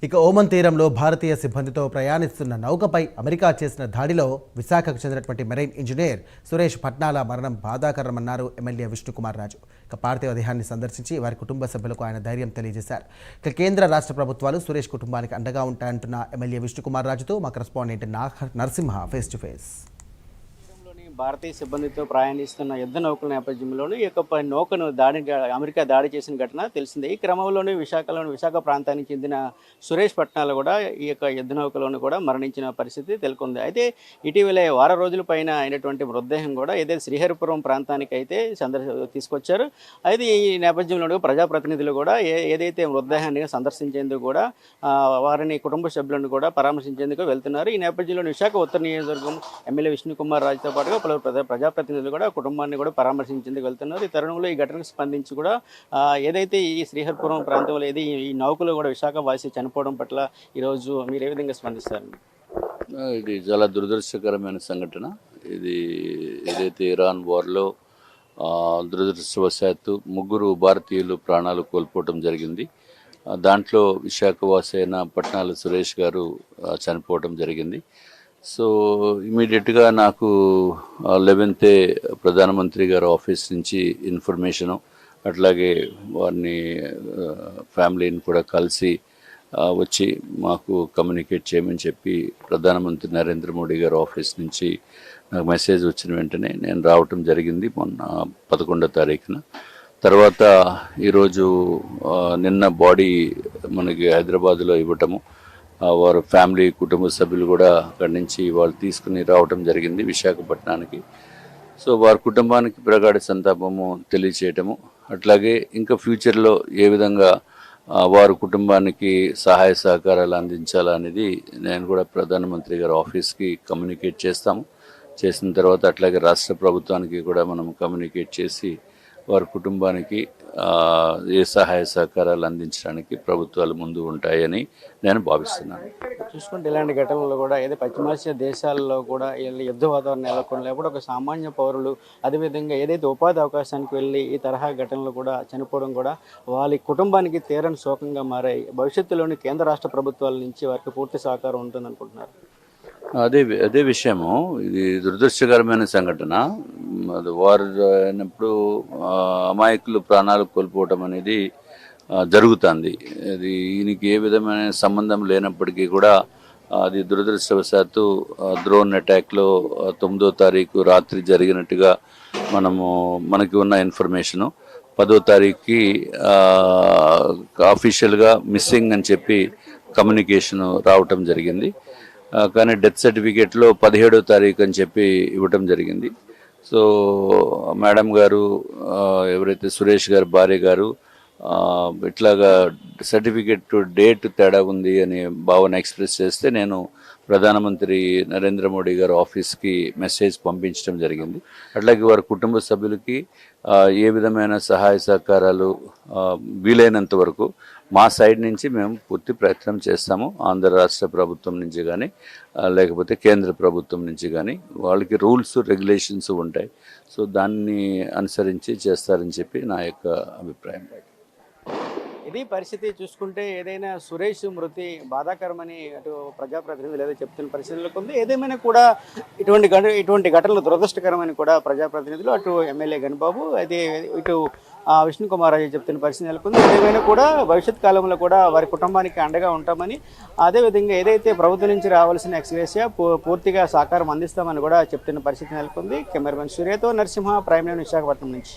ఇక ఓమన్ తీరంలో భారతీయ సిబ్బందితో ప్రయాణిస్తున్న నౌకపై అమెరికా చేసిన దాడిలో విశాఖకు చెందినటువంటి మెరైన్ ఇంజనీర్ సురేష్ పట్నాల మరణం బాధాకరమన్నారు ఎమ్మెల్యే విష్ణుకుమార్ రాజు. ఇక పార్థివ దేహాన్ని సందర్శించి వారి కుటుంబ సభ్యులకు ఆయన ధైర్యం తెలియజేశారు. ఇక కేంద్ర రాష్ట్ర ప్రభుత్వాలు సురేష్ కుటుంబానికి అండగా ఉంటాయంటున్న ఎమ్మెల్యే విష్ణుకుమార్ రాజుతో మా correspondent Narasimha face to face. భారతీయ సిబ్బందితో ప్రయాణిస్తున్న యుద్ధ నౌకల నేపథ్యంలోనూ ఈ యొక్క నౌకను అమెరికా దాడి చేసిన ఘటన తెలిసిందే. ఈ క్రమంలోనే విశాఖ ప్రాంతానికి చెందిన సురేష్ పట్నాలు కూడా ఈ యొక్క యుద్ధ నౌకలోను కూడా మరణించిన పరిస్థితి తెలుకుంది. అయితే ఇటీవలే వారం రోజుల పైన అయినటువంటి మృతదేహం కూడా ఏదైతే శ్రీహరిపురం ప్రాంతానికి అయితే తీసుకొచ్చారు. అయితే ఈ నేపథ్యంలో ప్రజాప్రతినిధులు కూడా ఏదైతే మృతదేహాన్ని సందర్శించేందుకు కూడా వారిని కుటుంబ సభ్యులను కూడా పరామర్శించేందుకు వెళ్తున్నారు. ఈ నేపథ్యంలో విశాఖ ఉత్తర నియోజకవర్గం ఎమ్మెల్యే విష్ణుకుమార్ రాజుతో పాటుగా ప్రజాప్రతినిధులు కూడా కుటుంబాన్ని కూడా పరామర్శించేందుకు వెళ్తున్నారు. ఈ తరుణంలో ఈ ఘటనకు స్పందించి కూడా ఏదైతే ఈ శ్రీహరిపురం ప్రాంతంలో ఈ నౌకలో కూడా విశాఖ వాసి చనిపోవడం పట్ల ఈరోజు మీరు ఏ విధంగా స్పందిస్తారు? ఇది చాలా దురదృష్టకరమైన సంఘటన. ఇది ఏదైతే ఇరాన్ వార్లో దురదృష్టవశాత్తు 3 భారతీయులు ప్రాణాలు కోల్పోవడం జరిగింది. దాంట్లో విశాఖ వాసి అయిన పట్నాల సురేష్ గారు చనిపోవడం జరిగింది. సో ఇమీడియట్గా నాకు 11th ప్రధానమంత్రి గారి ఆఫీస్ నుంచి ఇన్ఫర్మేషను, అట్లాగే వారిని ఫ్యామిలీని కూడా కలిసి వచ్చి మాకు కమ్యూనికేట్ చేయమని చెప్పి ప్రధానమంత్రి నరేంద్ర మోడీ గారి ఆఫీస్ నుంచి నాకు మెసేజ్ వచ్చిన వెంటనే నేను రావటం జరిగింది మొన్న 11వ తారీఖున. తర్వాత ఈరోజు నిన్న బాడీ మనకి హైదరాబాద్లో ఇవ్వటము, వారు ఫ్యామిలీ కుటుంబ సభ్యులు కూడా అక్కడి నుంచి వాళ్ళు తీసుకుని రావటం జరిగింది విశాఖపట్నానికి. సో వారి కుటుంబానికి ప్రగాఢ సంతాపము తెలియచేయటము, అట్లాగే ఇంకా ఫ్యూచర్లో ఏ విధంగా వారి కుటుంబానికి సహాయ సహకారాలు అందించాలనేది నేను కూడా ప్రధానమంత్రి గారి ఆఫీస్కి కమ్యూనికేట్ చేస్తాము. చేసిన తర్వాత అట్లాగే రాష్ట్ర ప్రభుత్వానికి కూడా మనం కమ్యూనికేట్ చేసి వారి కుటుంబానికి ఏ సహాయ సహకారాలు అందించడానికి ప్రభుత్వాలు ముందు ఉంటాయని నేను భావిస్తున్నాను. చూసుకుంటే ఇలాంటి ఘటనలు కూడా ఏదో పశ్చిమాసియా దేశాల్లో కూడా యుద్ధ వాతావరణం నెలకొని లేకపోతే ఒక సామాన్య పౌరులు అదేవిధంగా ఏదైతే ఉపాధి అవకాశానికి వెళ్ళి ఈ తరహా ఘటనలు కూడా చనిపోవడం కూడా వాళ్ళ కుటుంబానికి తీరని శోకంగా మారాయి. భవిష్యత్తులోని కేంద్ర రాష్ట్ర ప్రభుత్వాల నుంచి వారికి పూర్తి సహకారం ఉంటుంది అనుకుంటున్నారు. అదే విషయము. ఇది దురదృష్టకరమైన సంఘటన. అది వారు అయినప్పుడు అమాయకులు ప్రాణాలు కోల్పోవటం అనేది జరుగుతుంది. అది ఈయనకి ఏ విధమైన సంబంధం లేనప్పటికీ కూడా అది దురదృష్టవశాత్తు డ్రోన్ అటాక్లో 9వ తారీఖు రాత్రి జరిగినట్టుగా మనకి ఉన్న ఇన్ఫర్మేషను. 10వ తారీఖుకి అఫీషియల్గా మిస్సింగ్ అని చెప్పి కమ్యూనికేషన్ రావటం జరిగింది. కానీ డెత్ సర్టిఫికేట్లో 17వ తారీఖు అని చెప్పి ఇవ్వటం జరిగింది. సో మేడం గారు, ఎవరైతే సురేష్ గారు భార్య గారు ఇట్లాగా సర్టిఫికేట్ డేట్ తేడా ఉంది అని భావన ఎక్స్ప్రెస్ చేస్తే నేను ప్రధానమంత్రి నరేంద్ర మోడీ గారు ఆఫీస్కి మెసేజ్ పంపించడం జరిగింది. అట్లాగే వారి కుటుంబ సభ్యులకి ఏ విధమైన సహాయ సహకారాలు వీలైనంత వరకు మా సైడ్ నుంచి మేము పూర్తి ప్రయత్నం చేస్తాము. ఆంధ్ర రాష్ట్ర ప్రభుత్వం నుంచి కానీ లేకపోతే కేంద్ర ప్రభుత్వం నుంచి కానీ వాళ్ళకి రూల్స్ రెగ్యులేషన్స్ ఉంటాయి. సో దాన్ని అనుసరించి చేస్తారని చెప్పి నా యొక్క అభిప్రాయం. ఇది పరిస్థితి. చూసుకుంటే ఏదైనా సురేష్ మృతి బాధాకరమని అటు ప్రజాప్రతినిధులు ఏదో చెప్తున్న పరిస్థితులకు ఉంది. ఏదేమైనా కూడా ఇటువంటి ఘటనలు దురదృష్టకరమని కూడా ప్రజాప్రతినిధులు అటు ఎమ్మెల్యే గణబాబు అయితే ఇటు విష్ణుకుమార్ రాజు చెప్తున్న పరిస్థితి నెలకొంది. ఏదేమైనా కూడా భవిష్యత్ కాలంలో కూడా వారి కుటుంబానికి అండగా ఉంటామని, అదేవిధంగా ఏదైతే ప్రభుత్వం నుంచి రావాల్సిన ఎక్స్గ్రేషియా పూర్తిగా సహకారం అందిస్తామని కూడా చెప్తున్న పరిస్థితి నెలకొంది. కెమెరామెన్ సూర్యతో నరసింహ, ప్రైమ్ లైన్, విశాఖపట్నం నుంచి.